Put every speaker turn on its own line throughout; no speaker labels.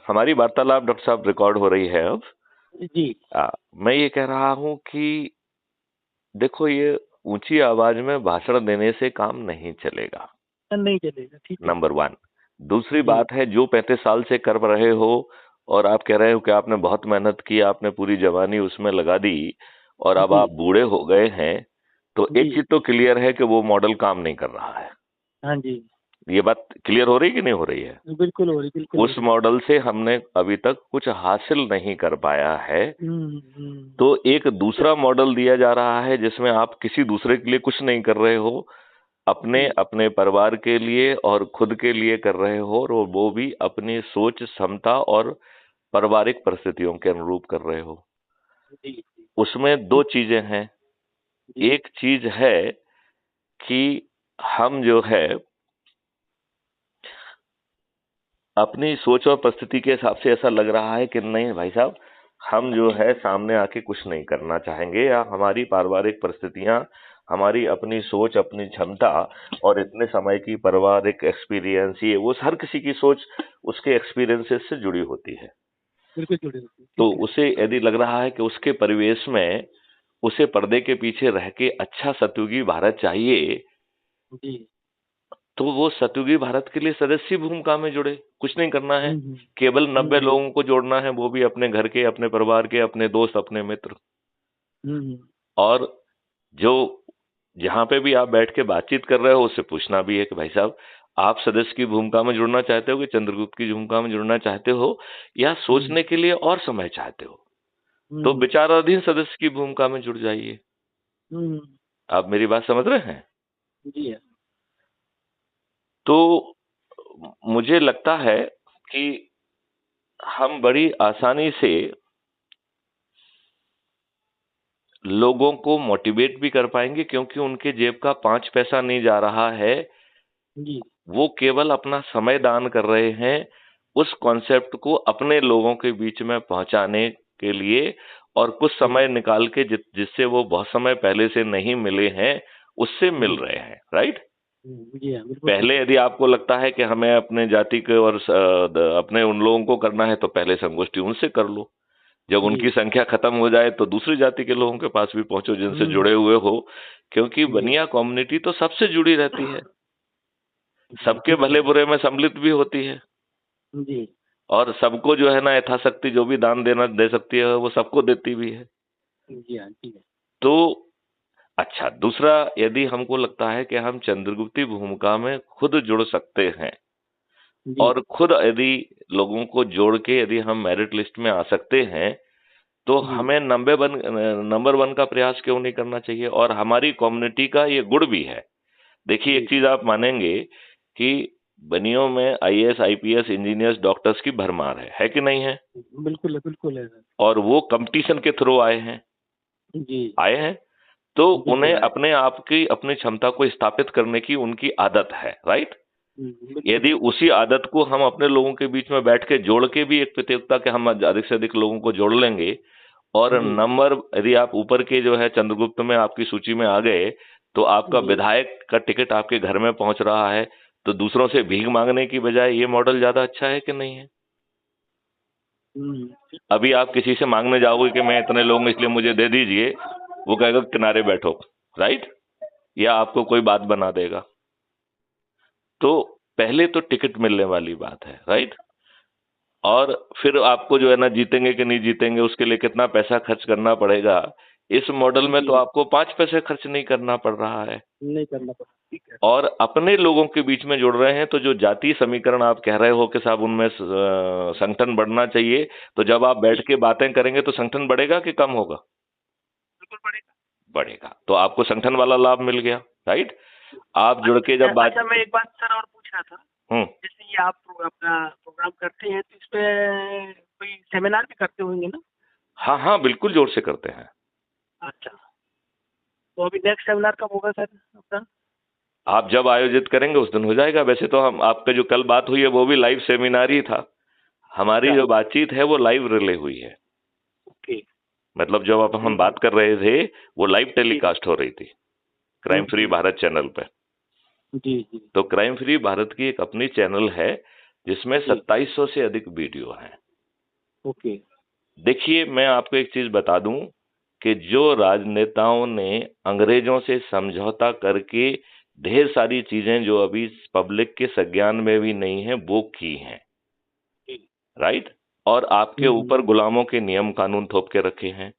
हमारी वार्तालाप डॉक्टर साहब रिकॉर्ड हो रही है अब।
जी।
मैं ये कह रहा हूँ कि देखो, ये ऊंची आवाज में भाषण देने से काम नहीं चलेगा,
नहीं चलेगा, ठीक है।
Number one. दूसरी
जी
बात है, जो 35 साल से कर रहे हो और आप कह रहे हो कि आपने बहुत मेहनत की, आपने पूरी जवानी उसमें लगा दी और अब
जी
आप बूढ़े हो गए हैं, तो एक
जी।
चीज तो क्लियर है कि वो मॉडल काम नहीं कर रहा है।
हाँ जी,
ये बात क्लियर हो रही कि नहीं हो रही है?
बिल्कुल हो रही, बिल्कुल हो
उस
रही।
मॉडल से हमने अभी तक कुछ हासिल नहीं कर पाया है। तो एक दूसरा मॉडल दिया जा रहा है जिसमें आप किसी दूसरे के लिए कुछ नहीं कर रहे हो, अपने
जी
अपने परिवार के लिए और खुद के लिए कर रहे हो, और वो भी अपनी सोच, क्षमता और पारिवारिक परिस्थितियों के अनुरूप कर रहे हो।
जी जी
उसमें दो चीजें हैं।
जी
एक चीज है कि हम जो है अपनी सोच और परिस्थिति के हिसाब से ऐसा लग रहा है कि नहीं भाई साहब, हम जो है सामने आके कुछ नहीं करना चाहेंगे, या हमारी पारिवारिक परिस्थितियां, हमारी अपनी सोच, अपनी क्षमता और इतने समय की पारिवारिक एक्सपीरियंस, ये वो हर किसी की सोच उसके एक्सपीरियंसेस से जुड़ी होती है।
बिल्कुल जुड़ी होती है,
तो
ठीक है।
उसे यदि लग रहा है कि उसके परिवेश में उसे पर्दे के पीछे रह के अच्छा सतयुगी भारत चाहिए,
जी।
तो वो सतयुगी भारत के लिए सदस्य भूमिका में जुड़े, कुछ नहीं करना है।
हम्म
केवल 90
हम्म
लोगों को जोड़ना है, वो भी अपने घर के, अपने परिवार के, अपने दोस्त, अपने मित्र।
हम्म।
और जो जहां पे भी आप बैठ के बातचीत कर रहे हो, उससे पूछना भी है कि भाई साहब, आप सदस्य की भूमिका में जुड़ना चाहते हो कि चंद्रगुप्त की भूमिका में जुड़ना चाहते हो, या
हम्म
सोचने के लिए और समय चाहते हो? तो
हम्म
विचाराधीन सदस्य की भूमिका में जुड़ जाइए।
हम्म।
आप मेरी बात समझ रहे हैं?
जी हाँ।
तो मुझे लगता है कि हम बड़ी आसानी से लोगों को मोटिवेट भी कर पाएंगे, क्योंकि उनके जेब का 5 पैसा नहीं जा रहा है।
जी
वो केवल अपना समय दान कर रहे हैं उस कॉन्सेप्ट को अपने लोगों के बीच में पहुंचाने के लिए, और कुछ
जी
समय निकाल के जिससे वो बहुत समय पहले से नहीं मिले हैं, उससे मिल
जी।
रहे हैं, राइट?
जी हाँ, बिल्कुल ठीक
पहले
है।
यदि आपको लगता है कि हमें अपने जाति के और अपने उन लोगों को करना है, तो पहले संगोष्ठी उनसे कर लो। जब
जी।
उनकी संख्या खत्म हो जाए तो दूसरी जाति के लोगों के पास भी पहुंचो जिनसे जुड़े
हम्म।
हुए हो, क्योंकि
जी
बनिया कम्युनिटी तो सबसे जुड़ी रहती है,
जी,
सबके
ठीक है।
भले बुरे में सम्मिलित भी होती है,
जी
और सबको जो है ना यथाशक्ति जो भी दान देना दे सकती है वो सबको देती भी है।
जी हाँ, ठीक है।
तो अच्छा, दूसरा, यदि हमको लगता है कि हम चंद्रगुप्ती भूमिका में खुद जुड़ सकते हैं,
जी
और खुद यदि लोगों को जोड़ के यदि हम मेरिट लिस्ट में आ सकते हैं, तो
जी
हमें नंबर वन का प्रयास क्यों नहीं करना चाहिए? और हमारी कम्युनिटी का ये गुण भी है। देखिए,
जी।
एक चीज आप मानेंगे कि बनियों में आईएएस, आईपीएस, इंजीनियर्स, डॉक्टर्स की भरमार है कि नहीं है?
बिल्कुल है, बिल्कुल है सर।
और वो कंपटीशन के थ्रू आए हैं,
जी
तो उन्हें
बिल्कुल आए।
अपने आप की, अपनी क्षमता को स्थापित करने की उनकी आदत है, राइट?
बिल्कुल
यदि
है।
उसी आदत को हम अपने लोगों के बीच में बैठ के जोड़ के भी एक प्रतियोगिता के हम अधिक से अधिक लोगों को जोड़ लेंगे, और
जी
नंबर यदि आप ऊपर के जो है चंद्रगुप्त में आपकी सूची में आ गए, तो आपका
जी।
विधायक का टिकट आपके घर में पहुंच रहा है, तो दूसरों से भीख मांगने की बजाय ये मॉडल ज्यादा अच्छा है कि नहीं है?
हम्म।
अभी आप किसी से मांगने जाओगे कि मैं इतने लोग इसलिए मुझे दे दीजिए, वो कहेगा किनारे बैठो, राइट? या आपको कोई बात बना देगा। तो पहले तो टिकट मिलने वाली बात है, राइट? और फिर आपको जो है ना, जीतेंगे कि नहीं जीतेंगे उसके लिए कितना पैसा खर्च करना पड़ेगा, इस मॉडल में तो
जी,
आपको 5 पैसे खर्च नहीं करना पड़ रहा है।
नहीं करना पड़ा, ठीक है।
और अपने लोगों के बीच में जुड़ रहे हैं, तो जो जातीय समीकरण आप कह रहे हो कि साहब उनमें संगठन बढ़ना चाहिए, तो जब आप बैठ
जी,
के बातें करेंगे तो संगठन बढ़ेगा कि कम होगा?
बिल्कुल पड़ेगा।
बढ़ेगा। तो आपको संगठन वाला लाभ मिल गया, राइट? आप जुड़ के
अच्छा
जब बात।
अच्छा, मैं एक बात सर और पूछ रहा था।
हम्म।
जैसे ये आप अपना प्रोग्राम करते हैं तो इस पे कोई सेमिनार भी करते होंगे ना?
हाँ हाँ, बिल्कुल जोर से करते हैं।
अच्छा, तो अभी नेक्स्ट सेमिनार कब होगा सर अपना?
आप जब आयोजित करेंगे उस दिन हो जाएगा। वैसे तो हम, आपका जो कल बात हुई है वो भी लाइव सेमिनार ही था। हमारी
अच्छा।
जो बातचीत है वो लाइव रिले हुई है।
ओके।
मतलब जब अब हम बात कर रहे थे, वो लाइव
जी।
टेलीकास्ट हो रही थी क्राइम फ्री भारत चैनल पे।
जी जी।
तो क्राइम फ्री भारत की एक अपनी चैनल है, जिसमें 2700 से अधिक वीडियो हैं।
ओके।
देखिए, मैं आपको एक चीज बता दूं कि जो राजनेताओं ने अंग्रेजों से समझौता करके ढेर सारी चीजें जो अभी पब्लिक के संज्ञान में भी नहीं है वो की हैं, राइट, और आपके ऊपर गुलामों के नियम कानून थोप के रखे हैं,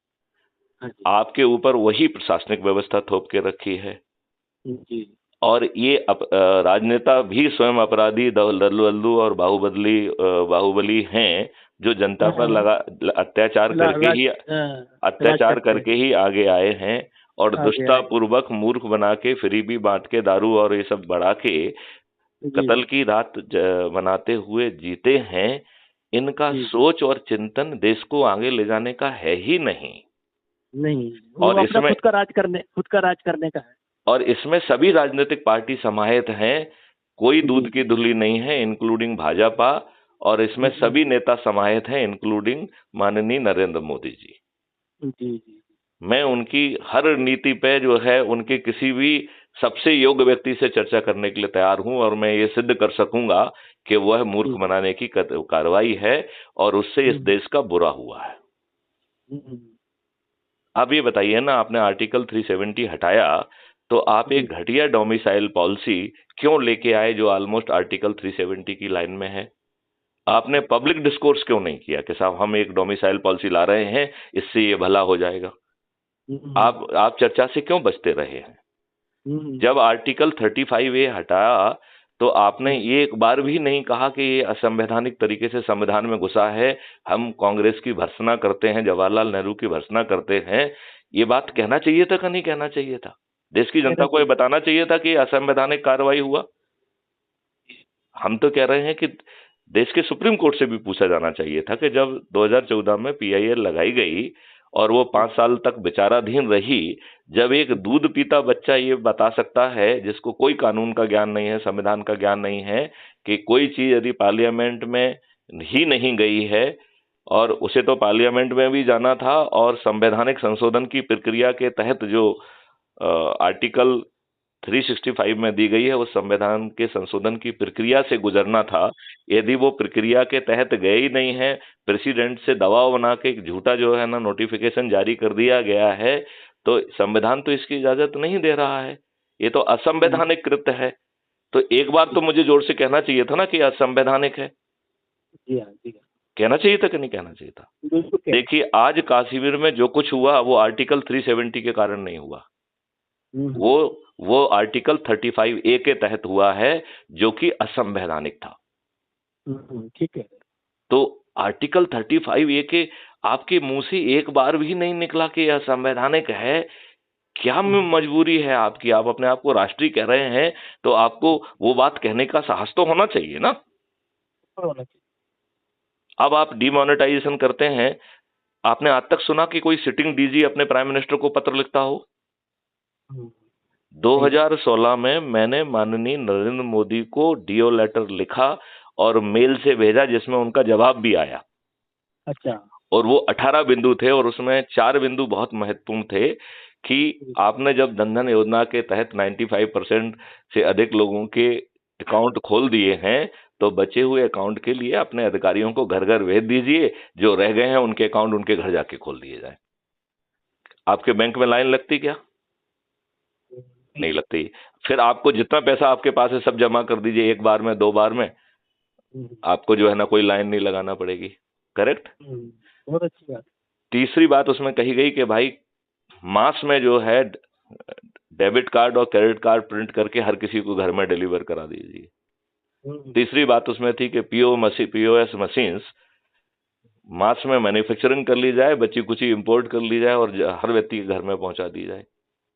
आपके ऊपर वही प्रशासनिक व्यवस्था थोप के रखी है, और ये राजनेता भी स्वयं अपराधी लल्लू और बाहुबली हैं, जो जनता पर लगा अत्याचार करके ही आगे आए हैं, और दुष्टतापूर्वक मूर्ख बना के फ्रीबी बांट के दारू और ये सब बढ़ा के कत्ल की रात बनाते हुए जीते हैं। इनका सोच और चिंतन देश को आगे ले जाने का है ही नहीं,
और इसमें खुद का राज करने का है।
और इसमें सभी राजनीतिक पार्टी समाहित हैं, कोई दूध की धुली नहीं है, इंक्लूडिंग भाजपा, और इसमें सभी नेता समाहित हैं, इंक्लूडिंग माननीय नरेंद्र मोदी जी। मैं उनकी हर नीति पे जो है उनके किसी भी सबसे योग्य व्यक्ति से चर्चा करने के लिए तैयार हूं, और मैं ये सिद्ध कर सकूंगा कि वह मूर्ख बनाने की कार्रवाई है और उससे इस देश का बुरा हुआ है। अब ये बताइए ना, आपने आर्टिकल 370 हटाया तो आप एक घटिया डोमिसाइल पॉलिसी क्यों लेके आए जो ऑलमोस्ट आर्टिकल 370 की लाइन में है? आपने पब्लिक डिस्कोर्स क्यों नहीं किया कि साहब हम एक डोमिसाइल पॉलिसी ला रहे हैं, इससे ये भला हो जाएगा? आप चर्चा से क्यों बचते रहे हैं? जब आर्टिकल 35A हटाया तो आपने ये एक बार भी नहीं कहा कि ये असंवैधानिक तरीके से संविधान में घुसा है, हम कांग्रेस की भर्त्सना करते हैं, जवाहरलाल नेहरू की भर्त्सना करते हैं। ये बात कहना चाहिए था कि नहीं कहना चाहिए था? देश की जनता को ये बताना चाहिए था कि असंवैधानिक कार्रवाई हुआ। हम तो कह रहे हैं कि देश के सुप्रीम कोर्ट से भी पूछा जाना चाहिए था कि जब 2014 में PIL लगाई गई और वो 5 साल तक विचाराधीन रही, जब एक दूध पीता बच्चा ये बता सकता है जिसको कोई कानून का ज्ञान नहीं है, संविधान का ज्ञान नहीं है, कि कोई चीज यदि पार्लियामेंट में ही नहीं गई है, और उसे तो पार्लियामेंट में भी जाना था और संवैधानिक संशोधन की प्रक्रिया के तहत जो आर्टिकल 365 में दी गई है उस संविधान के संशोधन की प्रक्रिया से गुजरना था। यदि वो प्रक्रिया के तहत गए ही नहीं है, प्रेसिडेंट से दबाव बना के झूठा जो है ना नोटिफिकेशन जारी कर दिया गया है, तो संविधान तो इसकी इजाजत नहीं दे रहा है, ये तो असंवैधानिक कृत्य है। तो एक बार तो मुझे जोर से कहना चाहिए था ना कि असंवैधानिक है। कहना चाहिए था कि नहीं कहना चाहिए था? देखिए, आज कश्मीर में जो कुछ हुआ वो आर्टिकल 370 के कारण नहीं हुआ, वो आर्टिकल 35A के तहत हुआ है, जो कि असंवैधानिक था।
ठीक है।
तो आर्टिकल 35A के आपके मुंह से एक बार भी नहीं निकला कि यह असंवैधानिक है। क्या मजबूरी है आपकी? आप अपने आप को राष्ट्रीय कह रहे हैं, तो आपको वो बात कहने का साहस तो होना चाहिए ना। अब आप डिमोनेटाइजेशन करते हैं, आपने आज तक सुना कि कोई सिटिंग DG अपने प्राइम मिनिस्टर को पत्र लिखता हो? 2016 में मैंने माननीय नरेंद्र मोदी को DO लेटर लिखा और मेल से भेजा, जिसमें उनका जवाब भी आया।
अच्छा।
और वो 18 बिंदु थे, और उसमें 4 बिंदु बहुत महत्वपूर्ण थे कि आपने जब जनधन योजना के तहत 95% से अधिक लोगों के अकाउंट खोल दिए हैं, तो बचे हुए अकाउंट के लिए अपने अधिकारियों को घर घर भेज दीजिए, जो रह गए हैं उनके अकाउंट उनके घर जाके खोल दिए जाए। आपके बैंक में लाइन लगती क्या? नहीं लगती। फिर आपको जितना पैसा आपके पास है सब जमा कर दीजिए, एक बार में, 2 बार में, आपको जो है ना कोई लाइन नहीं लगाना पड़ेगी। करेक्ट?
बहुत अच्छी बात।
तीसरी बात उसमें कही गई कि भाई मास में जो है डेबिट कार्ड और क्रेडिट कार्ड प्रिंट करके हर किसी को घर में डिलीवर करा दीजिए। तीसरी बात उसमें थी कि POS मशीन्स मास में मैन्युफैक्चरिंग कर ली जाए, बची कुची इंपोर्ट कर ली जाए और हर व्यक्ति के घर में पहुंचा दी जाए।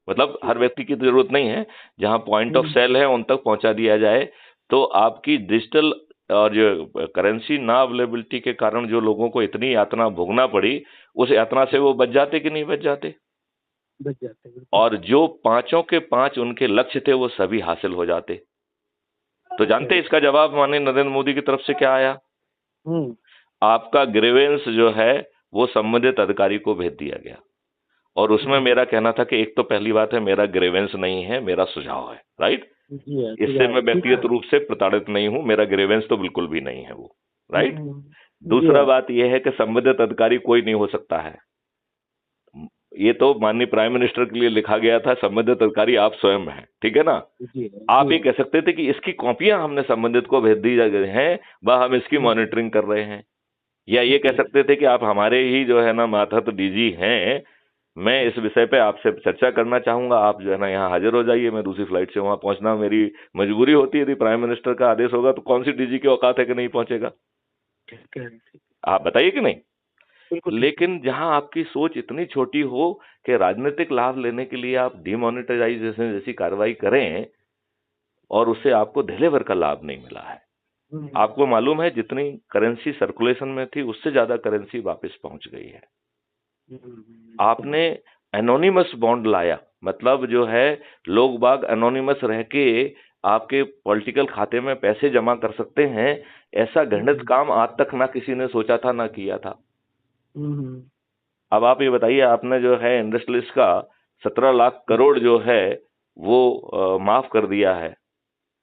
मतलब हर व्यक्ति की जरूरत नहीं है, जहां पॉइंट ऑफ सेल है उन तक पहुंचा दिया जाए। तो आपकी डिजिटल और जो करेंसी ना अवेलेबिलिटी के कारण जो लोगों को इतनी यातना भोगना पड़ी, उस यातना से वो बच जाते कि नहीं बच जाते?
बच जाते।
और जो 5 के 5 उनके लक्ष्य थे वो सभी हासिल हो जाते। तो जानते इसका जवाब माननीय नरेंद्र मोदी की तरफ से क्या आया? आपका ग्रीवेंस जो है वो संबंधित अधिकारी को भेज दिया गया, और उसमें मेरा कहना था कि एक तो पहली बात है मेरा ग्रीवेंस नहीं है, मेरा सुझाव है, राइट?
जी हाँ, ठीक
इससे
है,
मैं
ठीक है।
व्यक्तिगत रूप से प्रताड़ित नहीं हूं, मेरा ग्रेवेंस तो बिल्कुल भी नहीं है वो, राइट।
जी
दूसरा
हाँ।
बात यह है कि संबंधित अधिकारी कोई नहीं हो सकता है। ये तो माननीय प्राइम मिनिस्टर के लिए लिखा गया था, संबंधित अधिकारी आप स्वयं हैं, ठीक है ना।
जी हाँ,
आप
जी
ये
हाँ।
कह सकते थे कि इसकी कॉपियां हमने संबंधित को भेज दी गई हैं, वह हम इसकी मॉनिटरिंग कर रहे हैं। या ये कह
जी हाँ।
सकते थे कि आप हमारे ही जो है ना मातहत डीजी हैं, मैं इस विषय पे आपसे चर्चा करना चाहूंगा, आप जो है ना यहाँ हाजिर हो जाइए, मैं दूसरी फ्लाइट से वहां पहुंचना मेरी मजबूरी होती है। यदि प्राइम मिनिस्टर का आदेश होगा तो कौन सी डीजी की औकात है कि नहीं पहुंचेगा,
ठीक है, ठीक।
आप बताइए कि नहीं।
बिल्कुल ठीक है।
लेकिन जहां आपकी सोच इतनी छोटी हो कि राजनीतिक लाभ लेने के लिए आप डिमोनेटाइजेशन जैसी कार्रवाई करें और उससे आपको ढेले भर का लाभ नहीं मिला है। आपको मालूम है जितनी करेंसी सर्कुलेशन में थी उससे ज्यादा करेंसी वापस पहुंच गई है। आपने एनोनिमस बॉन्ड लाया, मतलब जो है लोग बाग एनोनिमस रह के आपके पॉलिटिकल खाते में पैसे जमा कर सकते हैं, ऐसा घृणित काम आज तक ना किसी ने सोचा था ना किया था। अब आप ये बताइए, आपने जो है इंडस्ट्रियलिस्ट का 17 लाख करोड़ जो है वो माफ कर दिया है।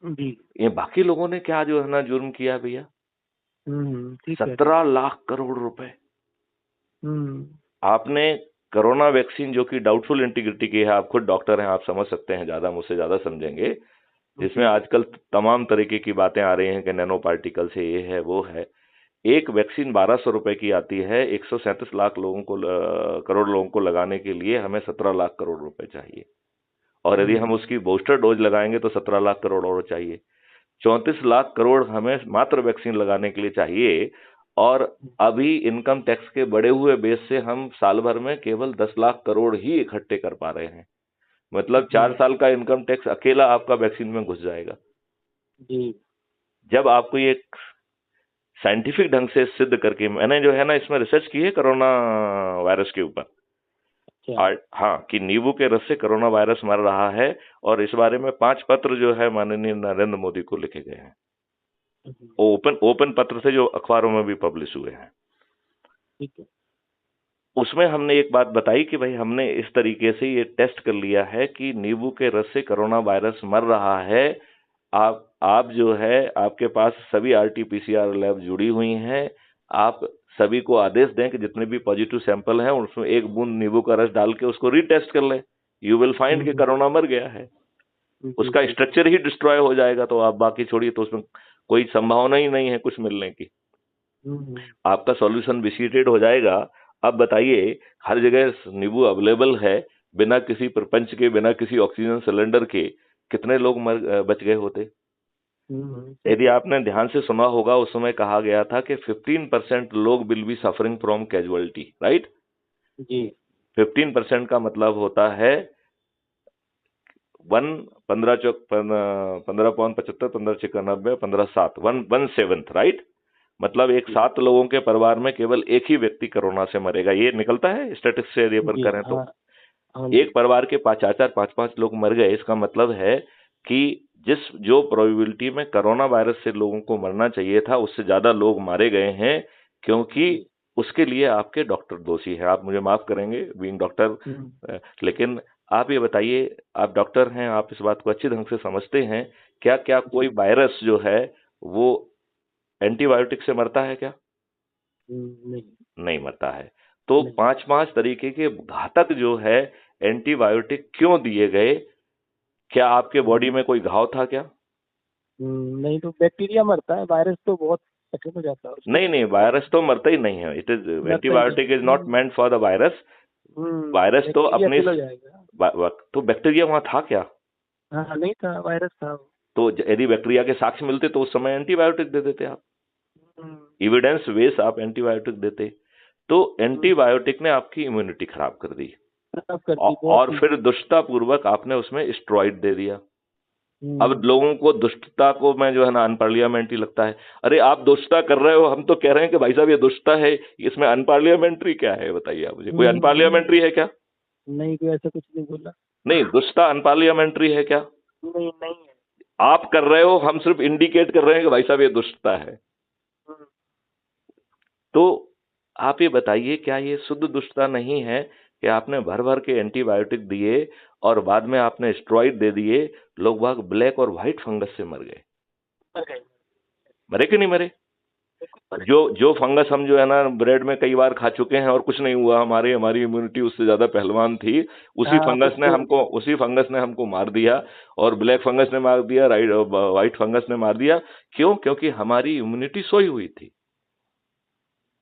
जी।
ये बाकी लोगों ने क्या जो है ना जुर्म किया भैया,
ठीक है, ठीक।
17 लाख करोड़ रुपए।
हम्म।
आपने कोरोना वैक्सीन जो कि डाउटफुल इंटीग्रिटी की है, आप खुद डॉक्टर हैं, आप समझ सकते हैं, ज्यादा मुझसे ज्यादा समझेंगे, जिसमें आजकल तमाम तरीके की बातें आ रही हैं कि नैनो पार्टिकल से ये है वो है। एक वैक्सीन 1200 रुपए की आती है, 137 लाख लोगों को करोड़ लोगों को लगाने के लिए हमें 17 लाख करोड़ रुपए चाहिए। और यदि हम उसकी बूस्टर डोज लगाएंगे तो 17 लाख करोड़ और चाहिए। 34 लाख करोड़ हमें मात्र वैक्सीन लगाने के लिए चाहिए। और अभी इनकम टैक्स के बढ़े हुए बेस से हम साल भर में केवल 10 लाख करोड़ ही इकट्ठे कर पा रहे हैं। मतलब 4 साल का इनकम टैक्स अकेला आपका वैक्सीन में घुस जाएगा।
जी। जब
जब आपको ये साइंटिफिक ढंग से सिद्ध करके, मैंने जो है ना इसमें रिसर्च की है कोरोना वायरस के ऊपर, हाँ, कि नींबू के रस से कोरोना वायरस मर रहा है, और इस बारे में 5 पत्र जो है माननीय नरेंद्र मोदी को लिखे गए हैं। ओपन ओपन पत्र थे जो अखबारों में भी पब्लिश हुए हैं।
ठीक है।
उसमें हमने एक बात बताई कि भाई हमने इस तरीके से ये टेस्ट कर लिया है कि नींबू के रस से कोरोना वायरस मर रहा है। आप जो है आपके पास सभी आरटीपीसीआर लैब जुड़ी हुई हैं, आप सभी को आदेश दें कि जितने भी पॉजिटिव सैंपल हैं उसमें एक बूंद नींबू का रस डाल के उसको रीटेस्ट कर लें, यू विल फाइंड कि कोरोना मर गया है, उसका स्ट्रक्चर ही डिस्ट्रॉय हो जाएगा। तो आप बाकी छोड़िए, तो उसमें कोई संभावना ही नहीं है कुछ मिलने की, आपका सॉल्यूशन विसीटेड हो जाएगा। अब बताइए, हर जगह नींबू अवेलेबल है, बिना किसी प्रपंच के, बिना किसी ऑक्सीजन सिलेंडर के कितने लोग बच गए होते। यदि आपने ध्यान से सुना होगा, उस समय कहा गया था कि 15% लोग will be suffering from casualty, right.
जी।
15% का मतलब होता है 15 15 चौक 15 15 पौन 75 15 96 15 7 1/7, राइट। मतलब एक 7 लोगों के परिवार में केवल एक ही व्यक्ति कोरोना से मरेगा, ये निकलता है स्टैटिस्टिक्स से यदि अपन करें तो। एक परिवार के 4-4 5-5 लोग मर गए, इसका मतलब है कि जो प्रोबेबिलिटी में कोरोना वायरस से लोगों को मरना चाहिए था उससे ज्यादा लोग मारे गए हैं, क्योंकि उसके लिए आपके डॉक्टर दोषी हैं। आप मुझे माफ करेंगे बीइंग डॉक्टर, लेकिन आप ये बताइए, आप डॉक्टर हैं, आप इस बात को अच्छी ढंग से समझते हैं, क्या क्या कोई वायरस जो है वो एंटीबायोटिक से मरता है क्या?
नहीं।
नहीं मरता है। तो 5-5 तरीके के घातक जो है एंटीबायोटिक क्यों दिए गए? क्या आपके बॉडी में कोई घाव था क्या?
नहीं, तो बैक्टीरिया मरता है, वायरस तो बहुत कठिन हो जाता है उसको।
नहीं नहीं, वायरस तो मरता ही नहीं है। It is antibiotic is not meant for the virus. Virus तो अपनी तो बैक्टीरिया वहां था क्या?
हाँ, नहीं था, वायरस था।
तो यदि बैक्टीरिया के साक्ष्य मिलते तो उस समय एंटीबायोटिक दे देते आप, एविडेंस बेस आप एंटीबायोटिक देते। तो एंटीबायोटिक ने आपकी इम्यूनिटी खराब कर दी, और फिर दुष्टता पूर्वक आपने उसमें स्टेरॉइड दे दिया। अब लोगों को दुष्टता को मैं जो है ना अनपार्लियामेंट्री लगता है। अरे आप दुष्टता कर रहे हो, हम तो कह रहे हैं कि भाई साहब ये दुष्टता है, इसमें अनपार्लियामेंट्री क्या है बताइए आप मुझे, कोई अनपार्लियामेंट्री है क्या?
नहीं, कोई ऐसा कुछ नहीं बोला।
नहीं, दुष्टता अनपार्लियामेंट्री है क्या?
नहीं, नहीं है।
आप कर रहे हो, हम सिर्फ इंडिकेट कर रहे हैं कि भाई साहब ये दुष्टता है। तो आप ये बताइए, क्या ये शुद्ध दुष्टता नहीं है कि आपने भर भर के एंटीबायोटिक दिए और बाद में आपने स्टेरॉइड दे दिए, लोग बाग ब्लैक और व्हाइट फंगस से मर गए। मरे कि नहीं मरे? जो फंगस हम जो है ना ब्रेड में कई बार खा चुके हैं और कुछ नहीं हुआ, हमारी इम्यूनिटी उससे ज्यादा पहलवान थी, उसी फंगस ने हमको मार दिया, और ब्लैक फंगस ने मार दिया, व्हाइट फंगस ने मार दिया। क्यों? क्योंकि हमारी इम्यूनिटी सोई हुई थी।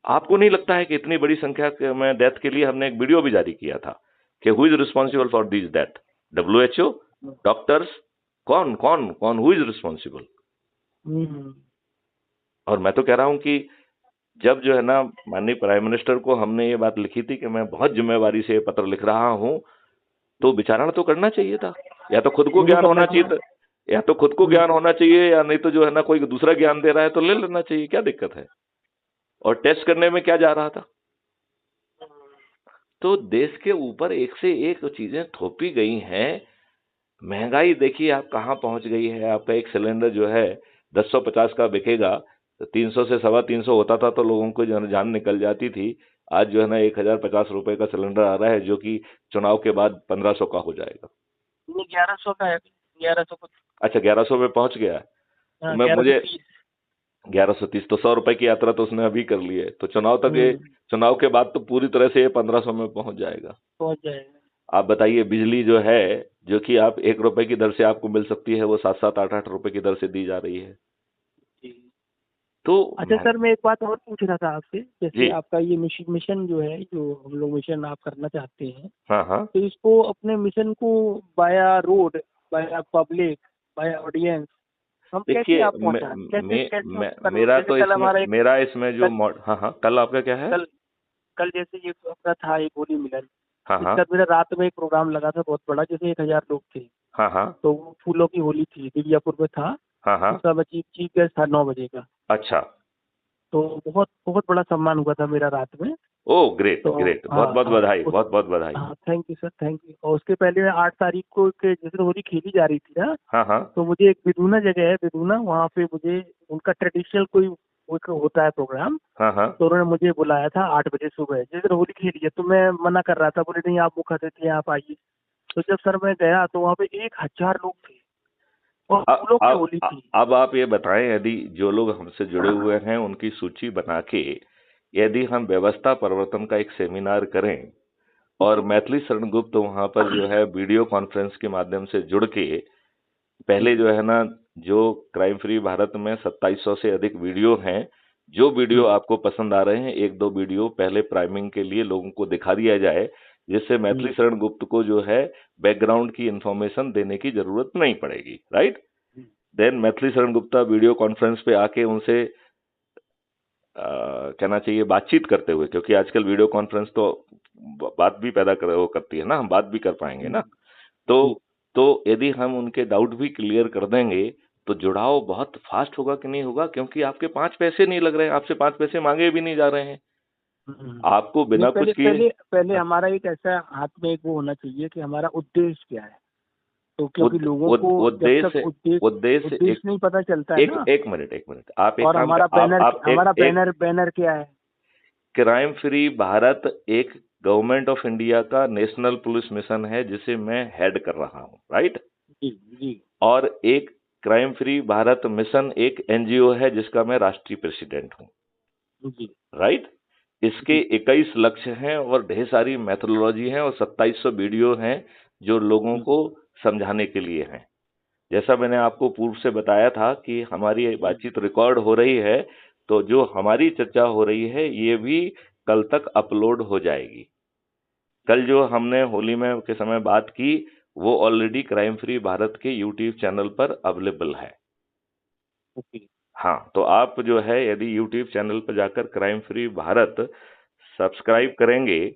आपको नहीं लगता है कि इतनी बड़ी संख्या में डेथ के लिए हमने एक वीडियो भी जारी किया था कि who is responsible for this death? WHO, doctors, कौन कौन कौन हु इज रिस्पॉन्सिबल? और मैं तो कह रहा हूं कि जब जो है ना माननीय प्राइम मिनिस्टर को हमने ये बात लिखी थी कि मैं बहुत जिम्मेवारी से ये पत्र लिख रहा हूं, तो विचारण तो करना चाहिए था। या तो खुद को ज्ञान होना चाहिए था, या नहीं तो जो है ना कोई दूसरा ज्ञान दे रहा है तो ले लेना चाहिए, क्या दिक्कत है? और टेस्ट करने में क्या जा रहा था? तो देश के ऊपर एक से एक चीजें थोपी गई हैं। महंगाई देखिए आप कहां पहुंच गई है। आपका एक सिलेंडर जो है 1050 का बिकेगा, तो 300 से 350 होता था तो लोगों को जान निकल जाती थी। आज जो है ना 1050 रुपए का सिलेंडर आ रहा है, जो कि चुनाव के बाद 1500 का हो जाएगा।
1100 का है, 1100 कुछ।
अच्छा, 1100 पे पहुंच गया है।
हाँ,
मैं मुझे
1130।
1130, तो 100 रुपए की यात्रा तो उसने अभी कर ली है, तो चुनाव के बाद तो पूरी तरह से ये 1500 में पहुंच जाएगा। आप बताइए, बिजली जो है, जो कि आप 1 रुपए की दर से आपको मिल सकती है, वो 7-7, 8-8 रुपए की दर से दी जा रही है। तो
अच्छा सर, मैं एक बात और पूछ रहा था आपसे, जैसे
जी।
आपका ये मिशन जो है, जो हम लोग मिशन आप करना चाहते हैं,
हाँ हाँ,
तो इसको अपने मिशन को बाया रोड, बाया पब्लिक, बाया ऑडियंस हम कैसे
देखिए
आप पहुंचा, कैसे
मेरा तो
कल हमारा
इसमें जो हाँ हाँ, कल आपका क्या है?
कल जैसे ये अपना था एक होली मिलन,
हाँ हाँ,
इसका मेरा रात में एक प्रोग्राम लगा था बहुत बड़ा, जैसे 1000 लोग थे।
हाँ हाँ,
तो वो फूलों की होली थी, दिव्यापुर में था।
हाँ हाँ,
उसका चीफ गेस्ट था 9 बजे का।
अच्छा,
तो बहुत बहुत बड़ा सम्मान हुआ था मेरा रात में।
ओ ग्रेट
तो
ग्रेट,
हाँ
बहुत बहुत
हाँ
बधाई, बहुत बहुत बधाई।
हाँ, thank you sir, thank you. और उसके पहले 8 तारीख को के जैसे होली खेली जा रही थी ना,
हाँ हाँ,
तो मुझे एक बिदूना जगह है, बिदूना, वहाँ पे मुझे उनका ट्रेडिशनल कोई होता है प्रोग्राम।
हाँ हाँ,
तो उन्होंने मुझे बुलाया था 8 बजे सुबह, जैसे होली खेली है, तो मैं मना कर रहा था, बोले नहीं आप मुख्य अतिथि हैं, आप आइए। तो जब सर मैं गया तो वहाँ पे 1000 लोग थे और फूलों की होली थी।
अब आप ये बताएं, यदि जो लोग हमसे जुड़े हुए हैं उनकी सूची बना के यदि हम व्यवस्था परिवर्तन का एक सेमिनार करें, और मैथिली शरण गुप्त वहां पर जो है वीडियो कॉन्फ्रेंस के माध्यम से जुड़ के पहले जो है ना, जो क्राइम फ्री भारत में 2700 से अधिक वीडियो हैं, जो वीडियो आपको पसंद आ रहे हैं, 1-2 वीडियो पहले प्राइमिंग के लिए लोगों को दिखा दिया जाए, जिससे मैथिली शरण गुप्त को जो है बैकग्राउंड की इंफॉर्मेशन देने की जरूरत नहीं पड़ेगी, right? Then Maithili Sharan Gupta video conference पे आके उनसे कहना चाहिए बातचीत करते हुए, क्योंकि आजकल वीडियो कॉन्फ्रेंस तो बात भी पैदा करती है ना, हम बात भी कर पाएंगे ना। तो यदि हम उनके डाउट भी क्लियर कर देंगे तो जुड़ाव बहुत फास्ट होगा कि नहीं होगा, क्योंकि आपके 5 पैसे नहीं लग रहे हैं, आपसे 5 पैसे मांगे भी नहीं जा रहे हैं, आपको बिना कुछ किए।
पहले हमारा एक ऐसा हाथ में एक वो होना चाहिए कि हमारा उद्देश्य क्या है। तो क्योंकि लोगों को उद्देश्य नहीं पता चलता है ना।
एक मिनट, आप एक
और
काम
हमारा बैनर क्या है?
क्राइम फ्री भारत एक गवर्नमेंट ऑफ इंडिया का नेशनल पुलिस मिशन है, जिसे मैं हेड कर रहा हूं, राइट?
जी जी।
और एक क्राइम फ्री भारत मिशन एक एनजीओ है जिसका मैं राष्ट्रीय प्रेसिडेंट हूं,
जी,
राइट? इसके 21 लक्ष्य हैं और ढेर सारी मेथोडोलॉजी है और 2700 वीडियो हैं जो लोगों को समझाने के लिए हैं। जैसा मैंने आपको पूर्व से बताया था कि हमारी बातचीत रिकॉर्ड हो रही है, तो जो हमारी चर्चा हो रही है ये भी कल तक अपलोड हो जाएगी। कल जो हमने होली में के समय बात की वो ऑलरेडी क्राइम फ्री भारत के यूट्यूब चैनल पर अवेलेबल है। हाँ, तो आप जो है यदि यूट्यूब चैनल पर जाकर क्राइम फ्री भारत सब्सक्राइब करेंगे,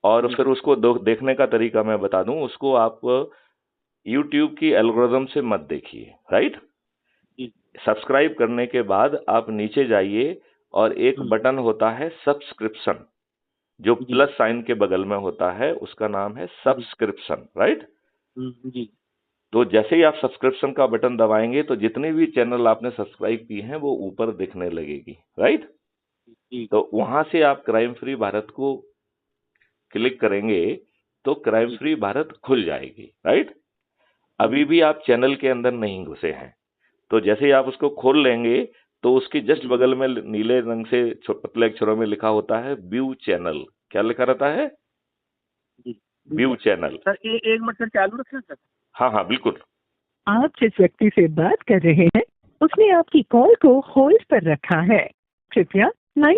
और फिर उसको देखने का तरीका मैं बता दूं, उसको आप यूट्यूब की एल्गोरिथम से मत देखिए, राइट? सब्सक्राइब करने के बाद आप नीचे जाइए और एक बटन होता है सब्सक्रिप्शन, जो प्लस साइन के बगल में होता है, उसका नाम है सब्सक्रिप्शन, राइट?
जी।
तो जैसे ही आप सब्सक्रिप्शन का बटन दबाएंगे तो जितने भी चैनल आपने सब्सक्राइब किए हैं वो ऊपर दिखने लगेगी, राइट? तो वहां से आप क्राइम फ्री भारत को क्लिक करेंगे तो क्राइम फ्री भारत खुल जाएगी, राइट। अभी भी आप चैनल के अंदर नहीं घुसे हैं, तो जैसे ही आप उसको खोल लेंगे तो उसके जस्ट बगल में नीले रंग से पतले अक्षरों में लिखा होता है व्यू चैनल। क्या लिखा रहता है?
जी
व्यू चैनल।
सर, एक मिनट सर, चालू रखना सर।
हाँ हाँ बिल्कुल।
आप जिस व्यक्ति से बात कर रहे हैं उसने आपकी कॉल को होल्ड पर रखा है, कृपया लाइन